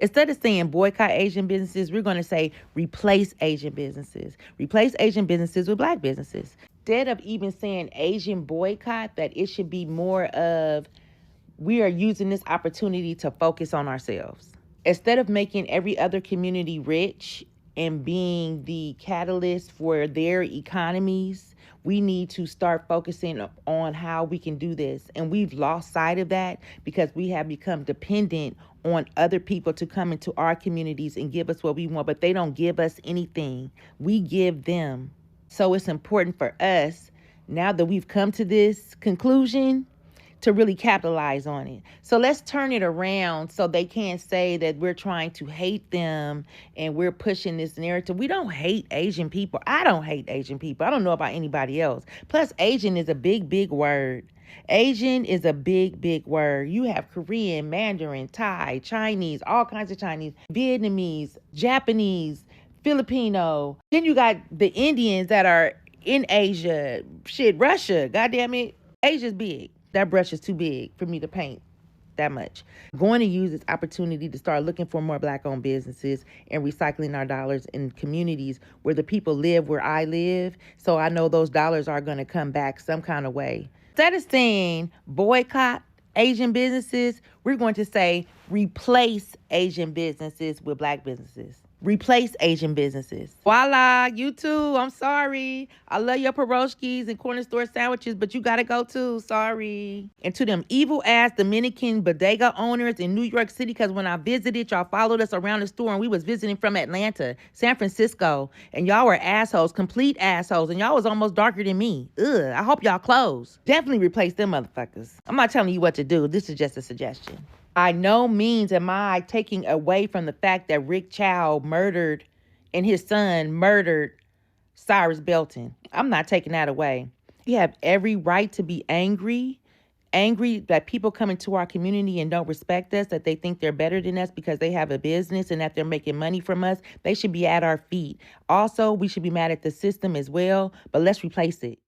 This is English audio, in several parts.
Instead of saying boycott Asian businesses, we're going to say replace Asian businesses. Replace Asian businesses with black businesses. Instead of even saying Asian boycott, that it should be more of we are using this opportunity to focus on ourselves. Instead of making every other community rich and being the catalyst for their economies, we need to start focusing on how we can do this. And we've lost sight of that because we have become dependent on other people to come into our communities and give us what we want, but they don't give us anything. We give them. So it's important for us, now that we've come to this conclusion, to really capitalize on it. So let's turn it around so they can't say that we're trying to hate them and we're pushing this narrative. We don't hate Asian people. I don't hate Asian people. I don't know about anybody else. Plus, Asian is a big, big word. Asian is a big, big word. You have Korean, Mandarin, Thai, Chinese, all kinds of Chinese, Vietnamese, Japanese, Filipino. Then you got the Indians that are in Asia. Shit, Russia. God damn it. Asia's big. That brush is too big for me to paint that much. I'm going to use this opportunity to start looking for more black owned businesses and recycling our dollars in communities where the people live where I live. So I know those dollars are going to come back some kind of way. Instead of saying boycott Asian businesses, we're going to say replace Asian businesses with black businesses. Replace Asian businesses. Voila, you too. I'm sorry. I love your pierogies and corner store sandwiches, but you gotta go too. Sorry. And to them evil ass Dominican bodega owners in New York City, because when I visited, y'all followed us around the store and we was visiting from Atlanta, San Francisco, and y'all were assholes, complete assholes, and y'all was almost darker than me. Ugh, I hope y'all close. Definitely replace them motherfuckers. I'm not telling you what to do. This is just a suggestion. By no means am I taking away from the fact that Rick Chow murdered and his son murdered Cyrus Belton. I'm not taking that away. We have every right to be angry that people come into our community and don't respect us, that they think they're better than us because they have a business and that they're making money from us. They should be at our feet. Also, we should be mad at the system as well, but let's replace it.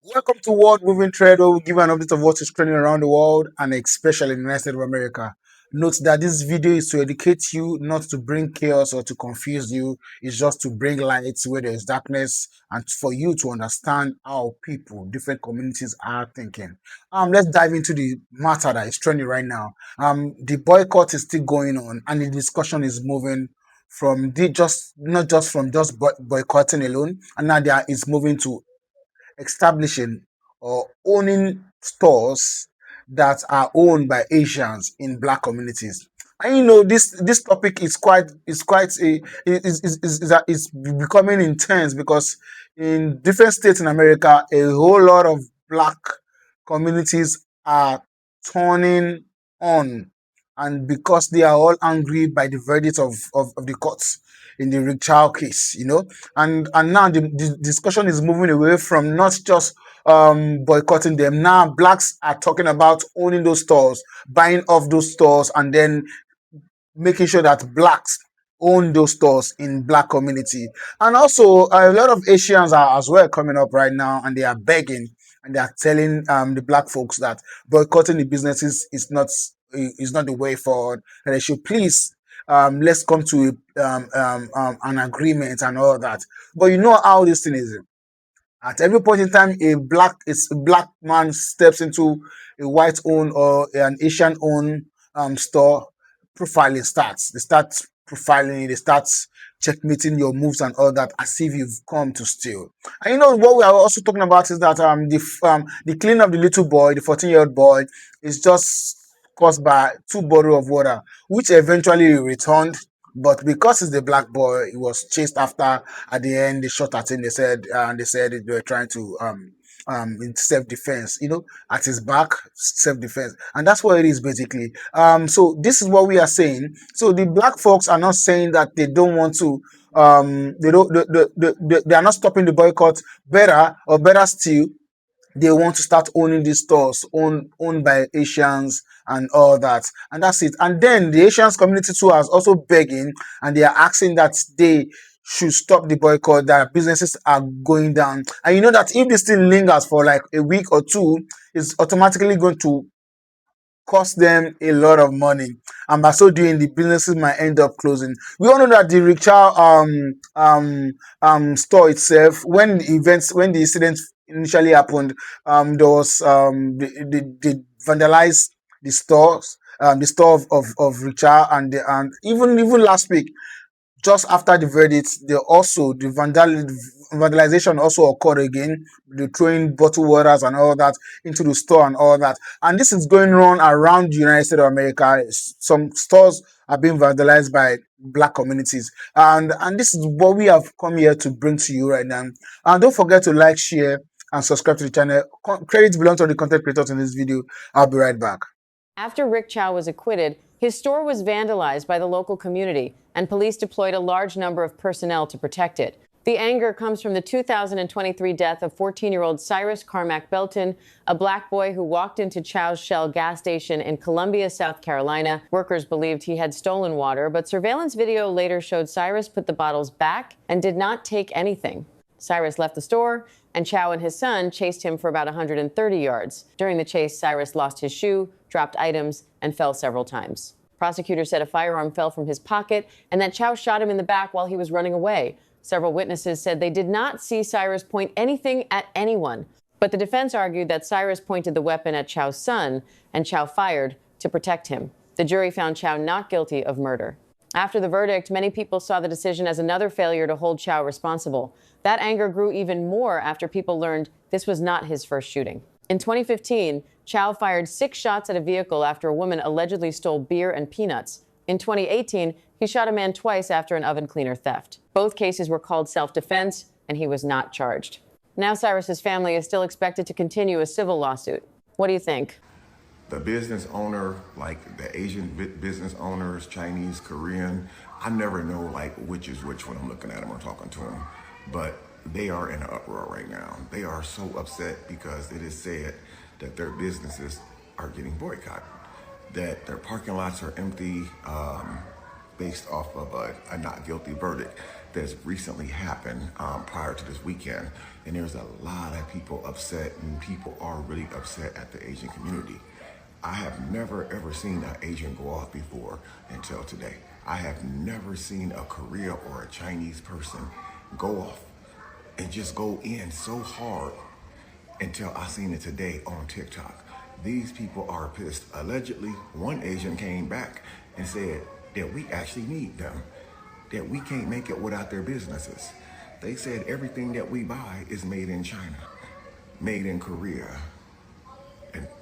Welcome to World Moving Trade, where we give an update of what is trending around the world and especially in the United States of America. Note that this video is to educate you, not to bring chaos or to confuse you. It's just to bring light where there is darkness and for you to understand how people, different communities are thinking. Let's dive into the matter that is trending right now. The boycott is still going on and the discussion is moving from the just not just from just boycotting alone, and now there is moving to establishing or owning stores that are owned by Asians in black communities. And this topic is becoming intense because in different states in America, a whole lot of black communities are turning on, and because they are all angry by the verdict of the courts in the Rick Chow case, and now the discussion is moving away from not just boycotting them. Now blacks are talking about owning those stores, buying off those stores, and then making sure that blacks own those stores in black community. And also a lot of Asians are as well coming up right now, and they are begging and they are telling the black folks that boycotting the businesses is not the way forward, and they should please let's come to an agreement and all that. But you know how this thing is. At every point in time, a black man steps into a white owned or an Asian owned store, profiling starts. They start profiling, they start checkmating your moves and all that as if you've come to steal. And what we are also talking about is that the killing of the little boy, the 14-year-old boy, is just caused by 2 bottles of water, which eventually he returned. But because he's the black boy, he was chased after. At the end, they shot at him. They said they were trying to in self-defense. At his back, self-defense, and that's what it is basically. So this is what we are saying. So the black folks are not saying that they don't want to. They don't. They are not stopping the boycott. Better still, they want to start owning these stores owned by Asians and all that. And that's it. And then the Asians community too is also begging, and they are asking that they should stop the boycott, that businesses are going down. And you know that if this thing lingers for like a week or two, it's automatically going to cost them a lot of money, and by so doing, the businesses might end up closing. We all know that the Rickshaw store itself, when the incident initially happened, there was they vandalized the store of Rickshaw, and even last week, just after the verdict, vandalization also occurred again. They throwing bottled waters and all that into the store and all that. And this is going on around the United States of America. Some stores are being vandalized by black communities. And this is what we have come here to bring to you right now. And don't forget to like, share, and subscribe to the channel. Credits belong to the content creators in this video. I'll be right back. After Rick Chow was acquitted, his store was vandalized by the local community, and police deployed a large number of personnel to protect it. The anger comes from the 2023 death of 14-year-old Cyrus Carmack Belton, a black boy who walked into Chow's Shell gas station in Columbia, South Carolina. Workers believed he had stolen water, but surveillance video later showed Cyrus put the bottles back and did not take anything. Cyrus left the store, and Chow and his son chased him for about 130 yards. During the chase, Cyrus lost his shoe, dropped items, and fell several times. Prosecutors said a firearm fell from his pocket and that Chow shot him in the back while he was running away. Several witnesses said they did not see Cyrus point anything at anyone, but the defense argued that Cyrus pointed the weapon at Chow's son and Chow fired to protect him. The jury found Chow not guilty of murder. After the verdict, many people saw the decision as another failure to hold Chow responsible. That anger grew even more after people learned this was not his first shooting. In 2015, Chow fired 6 shots at a vehicle after a woman allegedly stole beer and peanuts. In 2018, he shot a man twice after an oven cleaner theft. Both cases were called self-defense, and he was not charged. Now Cyrus's family is still expected to continue a civil lawsuit. What do you think? The business owner, like the Asian business owners, Chinese, Korean, I never know like which is which when I'm looking at them or talking to them, but they are in an uproar right now. They are so upset because it is said that their businesses are getting boycotted, that their parking lots are empty based off of a not guilty verdict that's recently happened prior to this weekend. And there's a lot of people upset, and people are really upset at the Asian community. I have never ever seen an Asian go off before until today. I have never seen a Korea or a Chinese person go off and just go in so hard until I seen it today on TikTok. These people are pissed. Allegedly, one Asian came back and said that we actually need them, that we can't make it without their businesses. They said everything that we buy is made in China, made in Korea,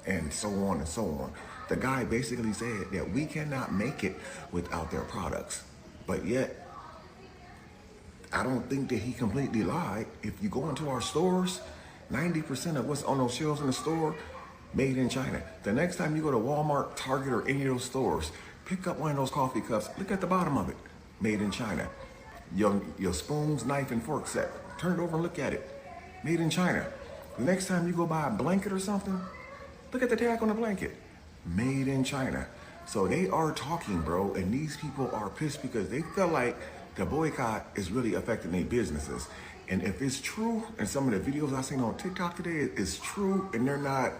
and so on and so on. The guy basically said that we cannot make it without their products. But yet, I don't think that he completely lied. If you go into our stores, 90% of what's on those shelves in the store, made in China. The next time you go to Walmart, Target, or any of those stores, pick up one of those coffee cups, look at the bottom of it, made in China. Your spoons, knife, and fork set, turn it over and look at it, made in China. The next time you go buy a blanket or something, look at the tag on the blanket, made in China. So they are talking, bro, and these people are pissed because they feel like the boycott is really affecting their businesses. And if it's true, and some of the videos I've seen on TikTok today is true, and they're not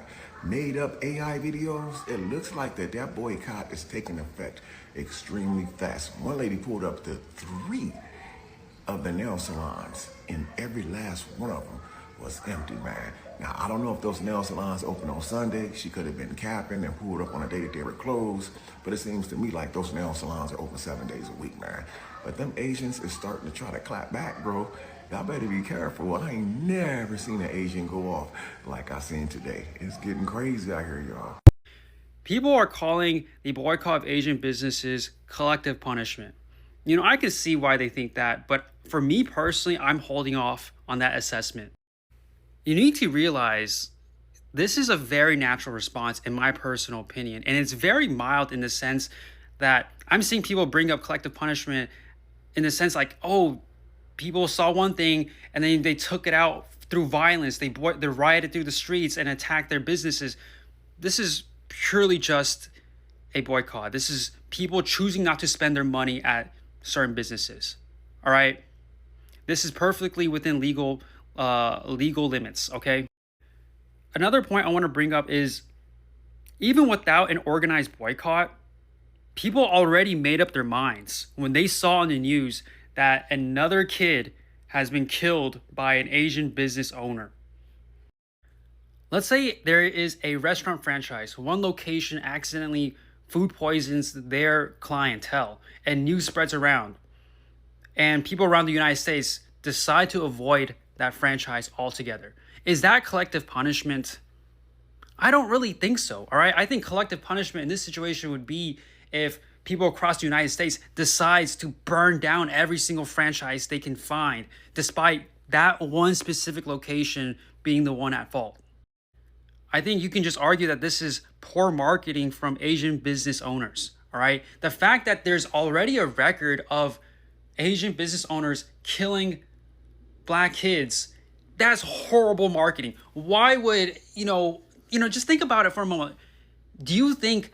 made up AI videos, it looks like that boycott is taking effect extremely fast. One lady pulled up the 3 of the nail salons, and every last one of them was empty, man. Now, I don't know if those nail salons open on Sunday. She could have been capping and pulled up on a day that they were closed, but it seems to me like those nail salons are open 7 days a week, man. But them Asians is starting to try to clap back, bro. Y'all better be careful. I ain't never seen an Asian go off like I seen today. It's getting crazy out here, y'all. People are calling the boycott of Asian businesses collective punishment. You know, I can see why they think that, but for me personally, I'm holding off on that assessment. You need to realize this is a very natural response, in my personal opinion, and it's very mild in the sense that I'm seeing people bring up collective punishment in the sense like, oh, people saw one thing and then they took it out through violence. They rioted through the streets and attacked their businesses. This is purely just a boycott. This is people choosing not to spend their money at certain businesses. All right. This is perfectly within legal limits. Okay. Another point I want to bring up is Even without an organized boycott, people already made up their minds when they saw on the news that another kid has been killed by an Asian business owner. Let's say there is a restaurant franchise, one location accidentally food poisons their clientele, and news spreads around, and people around the United States decide to avoid that franchise altogether. Is that collective punishment? I don't really think so. All right. I think collective punishment in this situation would be if people across the United States decides to burn down every single franchise they can find, despite that one specific location being the one at fault. I think you can just argue that this is poor marketing from Asian business owners. All right. The fact that there's already a record of Asian business owners killing Black kids, that's horrible marketing. Why would, just think about it for a moment. Do you think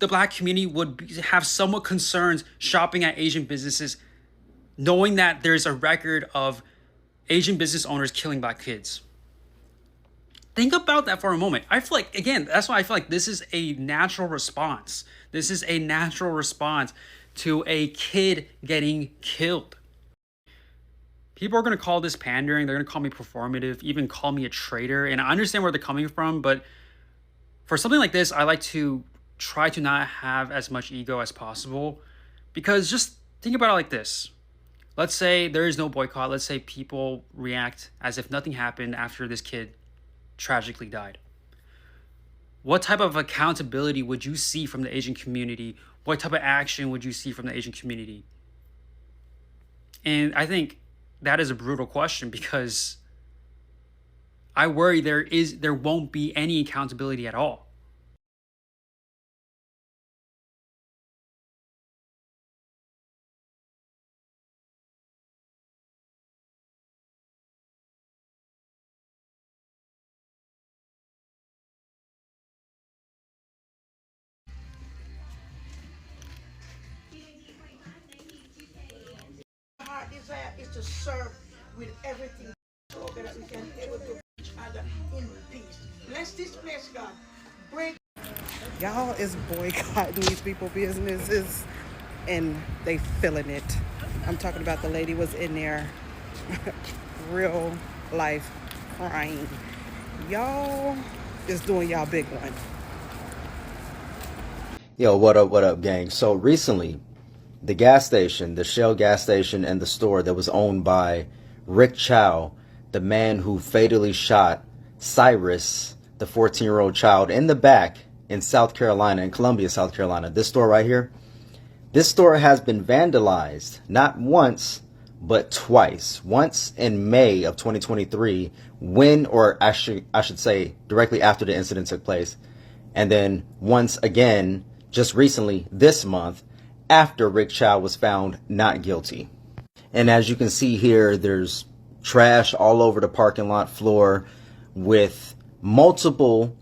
the Black community would have somewhat concerns shopping at Asian businesses knowing that there's a record of Asian business owners killing Black kids? Think about that for a moment. I feel like, again, that's why I feel like this is a natural response. This is a natural response to a kid getting killed. People are going to call this pandering. They're going to call me performative, even call me a traitor. And I understand where they're coming from, but for something like this, I like to try to not have as much ego as possible, because just think about it like this. Let's say there is no boycott. Let's say people react as if nothing happened after this kid tragically died. What type of accountability would you see from the Asian community? What type of action would you see from the Asian community? And I think that is a brutal question, because I worry there won't be any accountability at all. Our desire is to serve with everything so that we can able to each other in peace. Bless this place, God. Break. Y'all is boycotting these people businesses and they feeling it. I'm talking about the lady was in there real life crying. Y'all is doing y'all big one. Yo, what up, gang? So recently, the gas station, the Shell gas station and the store that was owned by Rick Chow, the man who fatally shot Cyrus, the 14-year-old child, in the back in South Carolina, in Columbia, South Carolina. This store right here, this store has been vandalized not once, but twice. Once in May of 2023, I should say directly after the incident took place. And then once again, just recently this month, after Rick Chow was found not guilty. And as you can see here, there's trash all over the parking lot floor with multiple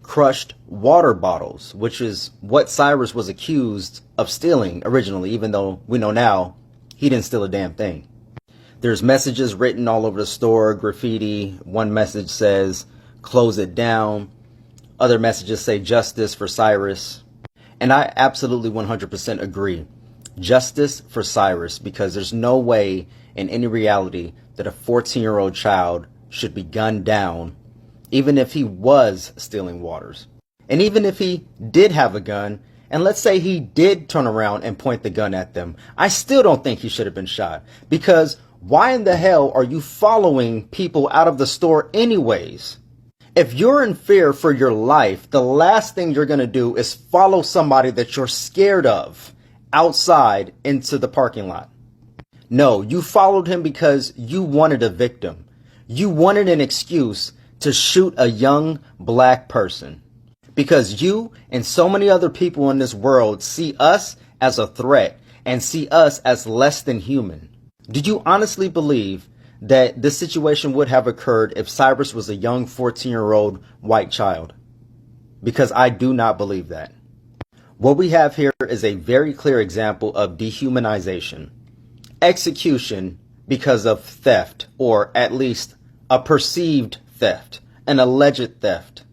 crushed water bottles, which is what Cyrus was accused of stealing originally, even though we know now he didn't steal a damn thing. There's messages written all over the store, graffiti. One message says, "Close it down." Other messages say, "Justice for Cyrus." And I absolutely 100% agree. Justice for Cyrus, because there's no way in any reality that a 14-year-old child should be gunned down, even if he was stealing waters. And even if he did have a gun, and let's say he did turn around and point the gun at them, I still don't think he should have been shot. Because why in the hell are you following people out of the store anyways? If you're in fear for your life, the last thing you're going to do is follow somebody that you're scared of outside into the parking lot. No, you followed him because you wanted a victim. You wanted an excuse to shoot a young Black person. Because you and so many other people in this world see us as a threat and see us as less than human. Do you honestly believe that this situation would have occurred if Cyrus was a young 14-year-old white child? Because I do not believe that. What we have here is a very clear example of dehumanization. Execution because of theft, or at least a perceived theft, an alleged theft.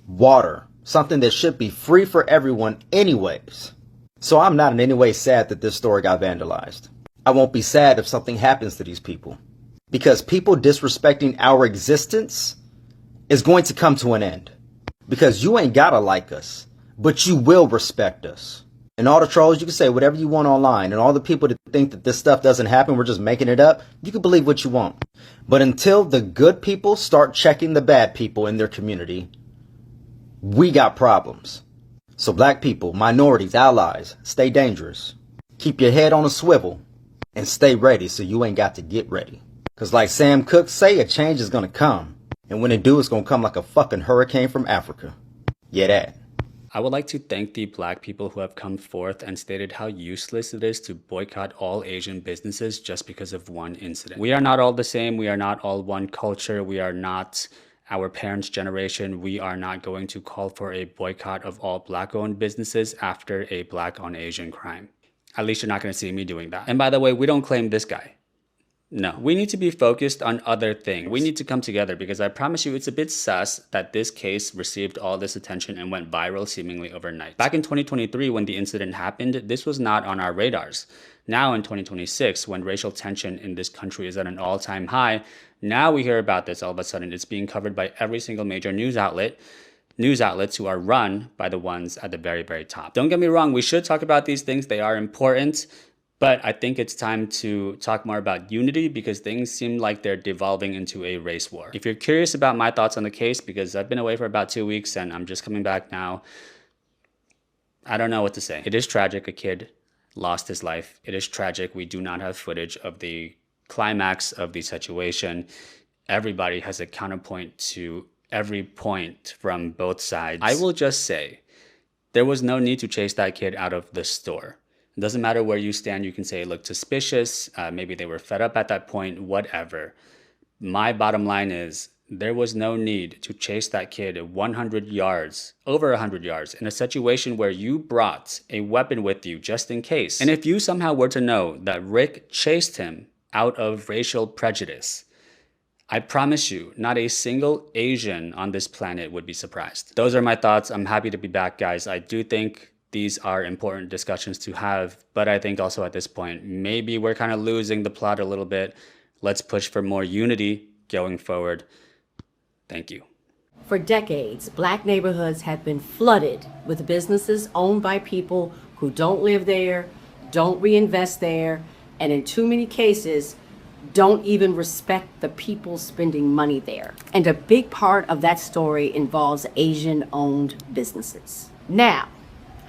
Water, something that should be free for everyone anyways. So I'm not in any way sad that this store got vandalized. I won't be sad if something happens to these people, because people disrespecting our existence is going to come to an end. Because you ain't gotta like us, but you will respect us. And all the trolls, you can say whatever you want online, and all the people that think that this stuff doesn't happen, we're just making it up, you can believe what you want. But until the good people start checking the bad people in their community, we got problems. So black people, minorities, allies, stay dangerous. Keep your head on a swivel and stay ready so you ain't got to get ready. Cause like Sam Cooke say, a change is gonna come. And when it do, it's gonna come like a fucking hurricane from Africa. Yeah, that. I would like to thank the black people who have come forth and stated how useless it is to boycott all Asian businesses just because of one incident. We are not all the same. We are not all one culture. We are not our parents' generation. We are not going to call for a boycott of all black-owned businesses after a black on Asian crime. At least you're not going to see me doing that. And by the way, we don't claim this guy. No, we need to be focused on other things. We need to come together, because I promise you it's a bit sus that this case received all this attention and went viral seemingly overnight. Back in 2023, when the incident happened, this was not on our radars. Now in 2026, when racial tension in this country is at an all-time high, now we hear about this all of a sudden. It's being covered by every single major news outlets who are run by the ones at the very, very top. Don't get me wrong, we should talk about these things. They are important. But I think it's time to talk more about unity, because things seem like they're devolving into a race war. If you're curious about my thoughts on the case, because I've been away for about 2 weeks and I'm just coming back now, I don't know what to say. It is tragic a kid lost his life. It is tragic we do not have footage of the climax of the situation. Everybody has a counterpoint to every point from both sides. I will just say, there was no need to chase that kid out of the store. It doesn't matter where you stand. You can say it looked suspicious. Maybe they were fed up at that point, whatever. My bottom line is there was no need to chase that kid 100 yards, over 100 yards, in a situation where you brought a weapon with you just in case. And if you somehow were to know that Rick chased him out of racial prejudice, I promise you, not a single Asian on this planet would be surprised. Those are my thoughts. I'm happy to be back, guys. I do think these are important discussions to have, but I think also at this point, maybe we're kind of losing the plot a little bit. Let's push for more unity going forward. Thank you. For decades, black neighborhoods have been flooded with businesses owned by people who don't live there, don't reinvest there, and in too many cases, don't even respect the people spending money there. And a big part of that story involves Asian-owned businesses. Now,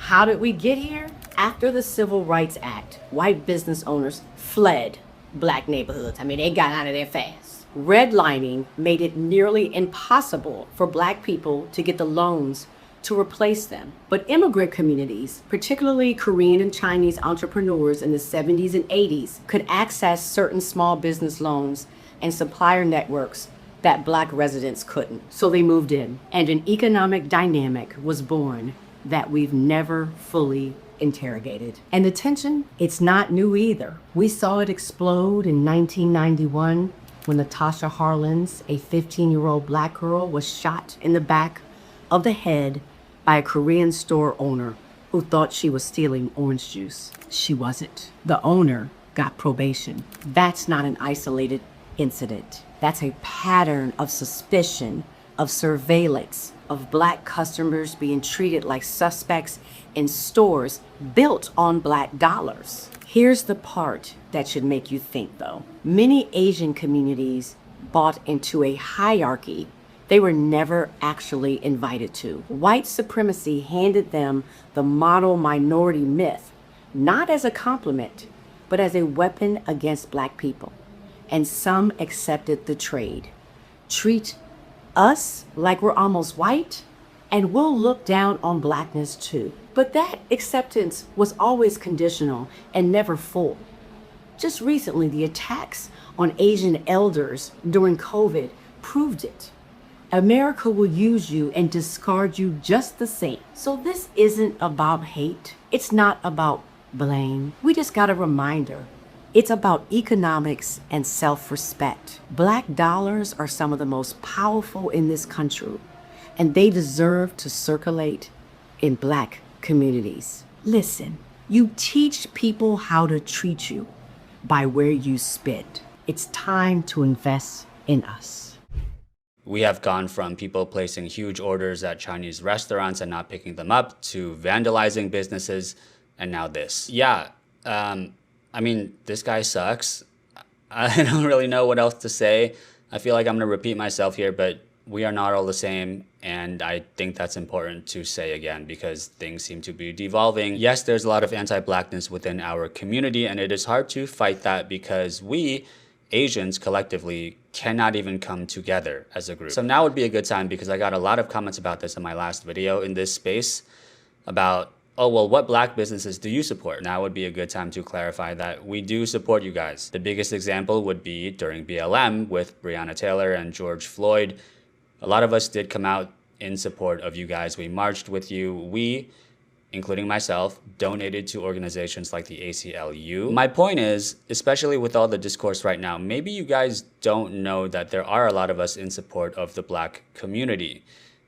how did we get here? After the Civil Rights Act, white business owners fled black neighborhoods. I mean, they got out of there fast. Redlining made it nearly impossible for black people to get the loans to replace them. But immigrant communities, particularly Korean and Chinese entrepreneurs in the 70s and 80s, could access certain small business loans and supplier networks that black residents couldn't. So they moved in, and an economic dynamic was born that we've never fully interrogated. And the tension, it's not new either. We saw it explode in 1991 when Natasha Harlins, a 15-year-old black girl, was shot in the back of the head by a Korean store owner who thought she was stealing orange juice. She wasn't. The owner got probation. That's not an isolated incident. That's a pattern of suspicion, of surveillance, of black customers being treated like suspects in stores built on black dollars. Here's the part that should make you think, though. Many Asian communities bought into a hierarchy they were never actually invited to. White supremacy handed them the model minority myth, not as a compliment, but as a weapon against black people. And some accepted the trade. Treat us like we're almost white, and we'll look down on blackness too. But that acceptance was always conditional and never full. Just recently, the attacks on Asian elders during COVID proved it. America will use you and discard you just the same. So this isn't about hate. It's not about blame. We just got a reminder. It's about economics and self-respect. Black dollars are some of the most powerful in this country, and they deserve to circulate in Black communities. Listen, you teach people how to treat you by where you spit. It's time to invest in us. We have gone from people placing huge orders at Chinese restaurants and not picking them up to vandalizing businesses, and now this. Yeah, I mean, this guy sucks. I don't really know what else to say. I feel like I'm gonna repeat myself here, but we are not all the same, and I think that's important to say again because things seem to be devolving. Yes, there's a lot of anti-Blackness within our community, and it is hard to fight that because we, Asians collectively, cannot even come together as a group. So now would be a good time because I got a lot of comments about this in my last video in this space about, oh, well, what Black businesses do you support? Now would be a good time to clarify that we do support you guys. The biggest example would be during BLM with Breonna Taylor and George Floyd. A lot of us did come out in support of you guys. We marched with you. We, including myself, donated to organizations like the ACLU. My point is, especially with all the discourse right now, maybe you guys don't know that there are a lot of us in support of the Black community.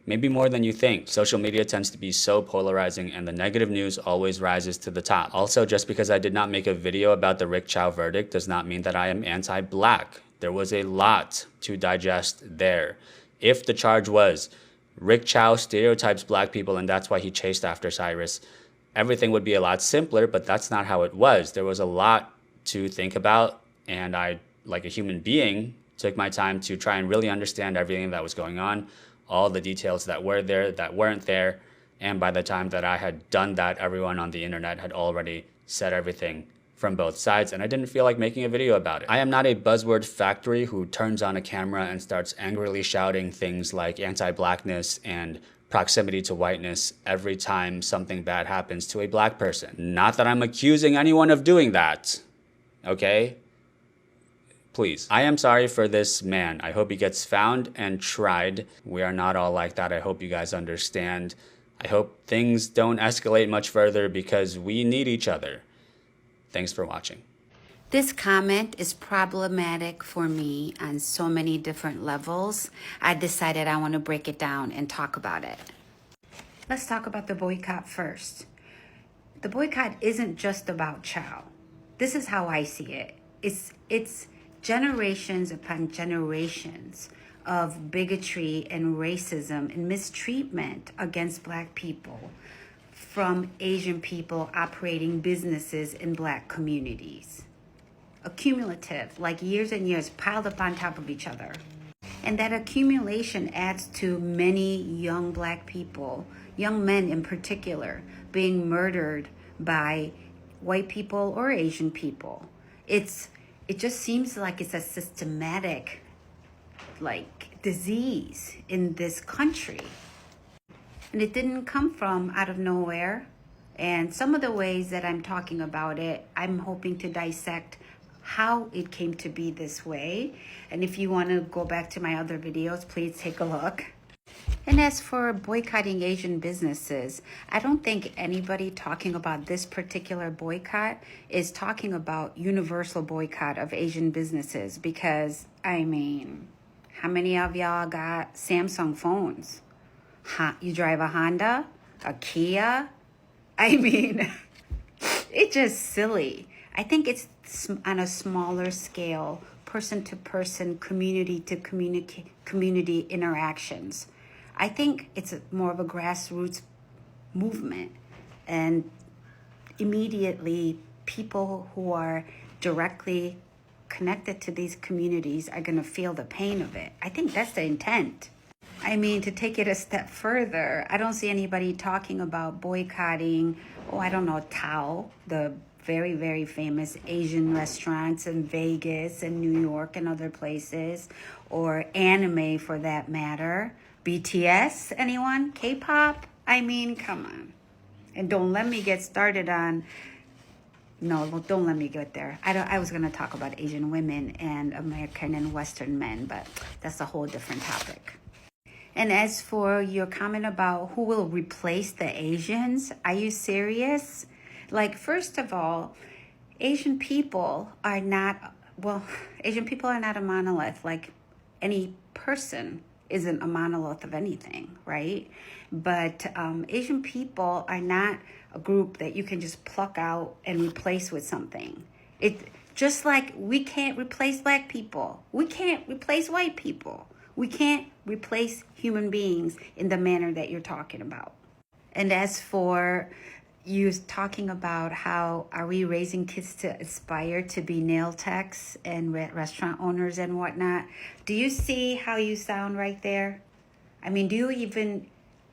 Maybe more than you think. Social media tends to be so polarizing and the negative news always rises to the top. Also, just because I did not make a video about the Rick Chow verdict does not mean that I am anti-Black. There was a lot to digest there. If the charge was Rick Chow stereotypes Black people and that's why he chased after Cyrus, everything would be a lot simpler, but that's not how it was. There was a lot to think about, and I, like a human being, took my time to try and really understand everything that was going on, all the details that were there, that weren't there, and by the time that I had done that, everyone on the internet had already said everything from both sides, and I didn't feel like making a video about it. I am not a buzzword factory who turns on a camera and starts angrily shouting things like anti-Blackness and proximity to whiteness every time something bad happens to a Black person. Not that I'm accusing anyone of doing that, okay? Please. I am sorry for this man. I hope he gets found and tried. We are not all like that. I hope you guys understand. I hope things don't escalate much further because we need each other. Thanks for watching. This comment is problematic for me on so many different levels. I decided I want to break it down and talk about it. Let's talk about the boycott first. The boycott isn't just about Chow. This is how I see it. It's generations upon generations of bigotry and racism and mistreatment against Black people from Asian people operating businesses in Black communities. Accumulative, like years and years piled up on top of each other. And that accumulation adds to many young Black people, young men in particular, being murdered by white people or Asian people. It just seems like it's a systematic, disease in this country. And it didn't come from out of nowhere. And some of the ways that I'm talking about it, I'm hoping to dissect how it came to be this way. And if you want to go back to my other videos, please take a look. And as for boycotting Asian businesses, I don't think anybody talking about this particular boycott is talking about universal boycott of Asian businesses because, I mean, how many of y'all got Samsung phones? You drive a Honda, a Kia? I mean, it's just silly. I think it's on a smaller scale, person to person, community to community interactions. I think it's more of a grassroots movement, and immediately people who are directly connected to these communities are going to feel the pain of it. I think that's the intent. I mean, to take it a step further, I don't see anybody talking about boycotting, Tao, the very, very famous Asian restaurants in Vegas and New York and other places, or anime for that matter. BTS, anyone? K-pop? I mean, come on. And don't let me get started on, no, don't let me get there. I was going to talk about Asian women and American and Western men, but that's a whole different topic. And as for your comment about who will replace the Asians, are you serious? First of all, Asian people are not a monolith like any person isn't a monolith of anything, right? But Asian people are not a group that you can just pluck out and replace with something. It just like we can't replace black people, we can't replace white people, we can't replace human beings in the manner that you're talking about. And as for you talking about how are we raising kids to aspire to be nail techs and restaurant owners and whatnot, do you see how you sound right there? I mean, do you even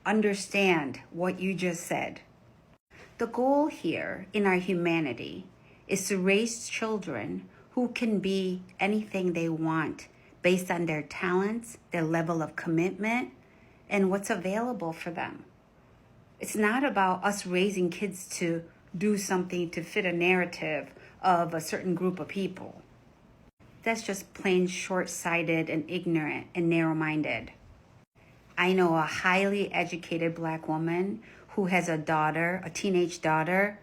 understand what you just said? The goal here in our humanity is to raise children who can be anything they want based on their talents, their level of commitment, and what's available for them. It's not about us raising kids to do something to fit a narrative of a certain group of people. That's just plain short-sighted and ignorant and narrow-minded. I know a highly educated black woman who has a daughter, a teenage daughter,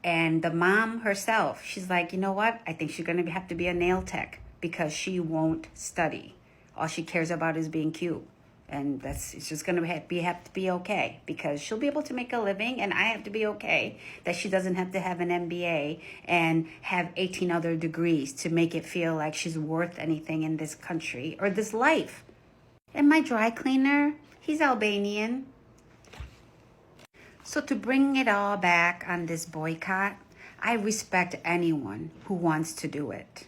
and the mom herself, she's like, you know what? I think she's going to have to be a nail tech because she won't study. All she cares about is being cute. And it's just going to have to be okay because she'll be able to make a living, and I have to be okay that she doesn't have to have an MBA and have 18 other degrees to make it feel like she's worth anything in this country or this life. And my dry cleaner, he's Albanian. So to bring it all back on this boycott, I respect anyone who wants to do it.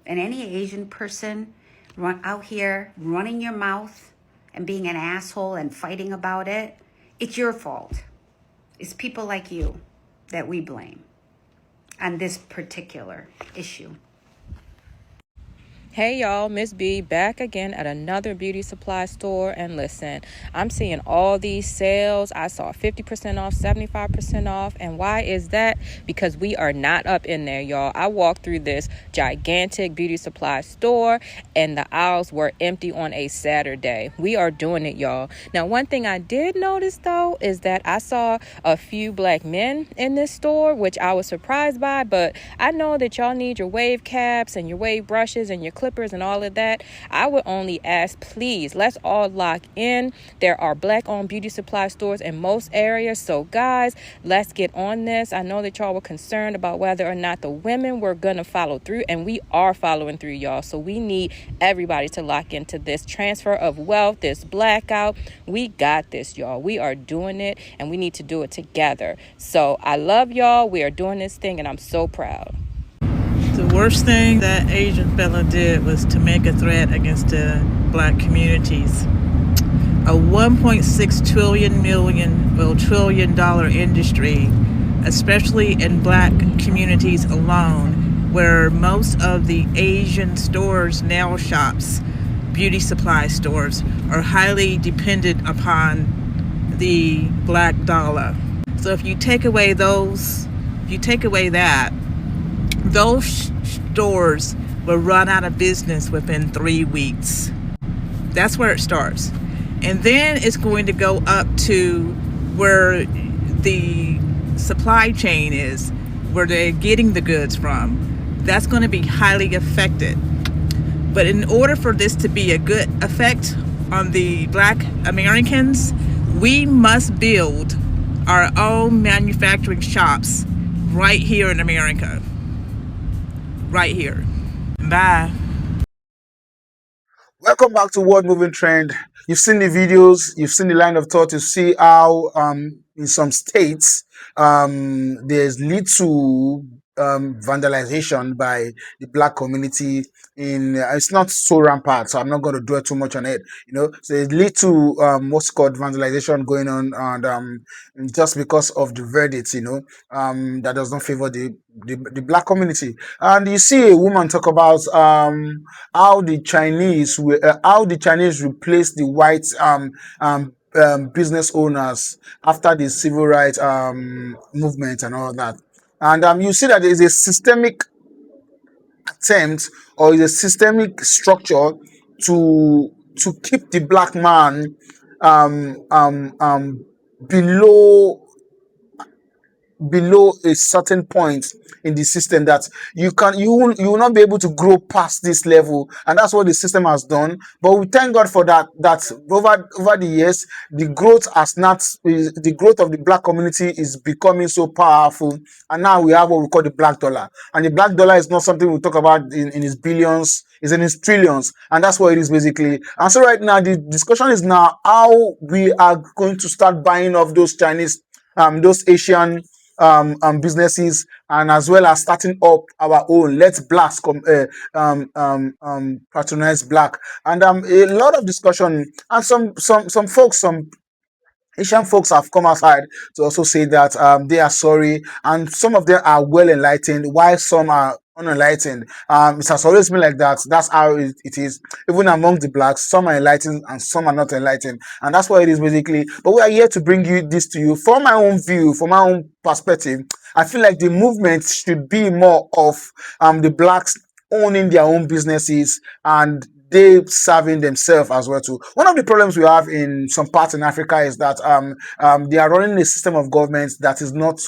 And any Asian person out here running your mouth and being an asshole and fighting about it, it's your fault. It's people like you that we blame on this particular issue. Hey y'all, Miss B back again at another beauty supply store. And listen, I'm seeing all these sales. I saw 50% off, 75% off. And why is that? Because we are not up in there, y'all. I walked through this gigantic beauty supply store and the aisles were empty on a Saturday. We are doing it, y'all. Now, one thing I did notice though is that I saw a few black men in this store, which I was surprised by, but I know that y'all need your wave caps and your wave brushes and your clippers and all of that. I would only ask, please, let's all lock in. There are black owned beauty supply stores in most areas. So guys, let's get on this. I know that y'all were concerned about whether or not the women were going to follow through, and we are following through, y'all. So we need everybody to lock into this transfer of wealth, this blackout. We got this, y'all. We are doing it, and we need to do it together. So I love y'all. We are doing this thing, and I'm so proud. The worst thing that Asian fella did was to make a threat against the black communities. A $1.6 trillion industry, especially in black communities alone, where most of the Asian stores, nail shops, beauty supply stores are highly dependent upon the black dollar. So if you take away that, those stores will run out of business within 3 weeks. That's where it starts. And then it's going to go up to where the supply chain is, where they're getting the goods from. That's going to be highly affected. But in order for this to be a good effect on the black Americans, we must build our own manufacturing shops right here in America. Right here. Bye. Welcome back to World Moving Trend. You've seen the videos, you've seen the line of thought. You see how in some states there's little vandalization by the black community. It's not so rampant, so I'm not going to dwell too much on it. So there's little what's called vandalization going on, and just because of the verdict, that does not favor the black community. And you see a woman talk about how the Chinese replaced the white business owners after the civil rights movement and all that. And you see that there is a systemic attempt or is a systemic structure to keep the black man below below a certain point in the system that you will not be able to grow past this level, and that's what the system has done. But we thank God for that over the years the growth of the black community is becoming so powerful, and now we have what we call the black dollar. And the black dollar is not something we talk about in its billions, it's in its trillions, and that's what it is basically. And so right now the discussion is now how we are going to start buying off those Chinese, those Asian businesses, and as well as starting up our own. Let's blacks patronize black, and a lot of discussion, and some folks, some Asian folks have come outside to also say that they are sorry, and some of them are well enlightened, while some are unenlightened. It has always been like that. That's how it is. Even among the blacks, some are enlightened and some are not enlightened, and that's what it is basically. But we are here to bring you this to you from my own view, from my own perspective. I feel like the movement should be more of the blacks owning their own businesses and they serving themselves as well too. One of the problems we have in some parts in Africa is that they are running a system of government that is not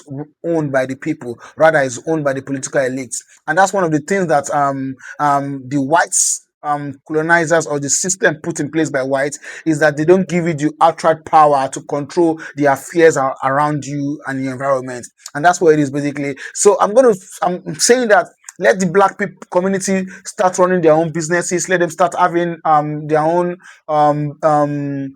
owned by the people, rather is owned by the political elites, and that's one of the things that the whites, colonizers, or the system put in place by whites, is that they don't give you the outright power to control the affairs around you and the environment, and that's what it is basically. So I'm saying that let the black people community start running their own businesses. Let them start having their own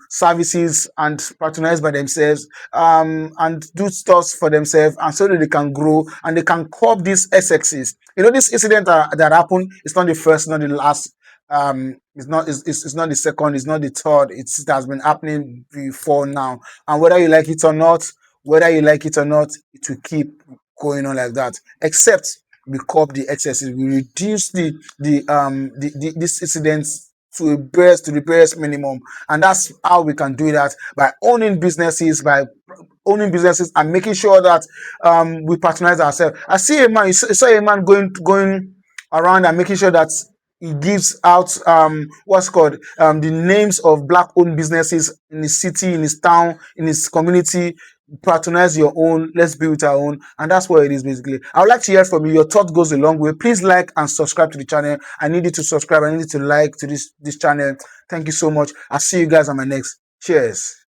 services and patronize by themselves, and do stuff for themselves, and so that they can grow and they can curb these excesses. This incident that happened, it's not the first, not the last. It's not the second, it's not the third. It has been happening before now, and whether you like it or not, it will keep going on like that. Except we curb the excesses, we reduce these incidents to the barest minimum, and that's how we can do that, by owning businesses, and making sure that we patronize ourselves. I see a man, I saw a man going around and making sure that he gives out what's called the names of black owned businesses in his city, in his town, in his community. Patronize your own, let's build our own, and that's what it is basically. I would like to hear from you. Your thought goes a long way. Please like and subscribe to the channel. I need you to subscribe, I need you to like to this channel. Thank you so much. I'll see you guys on my next. Cheers.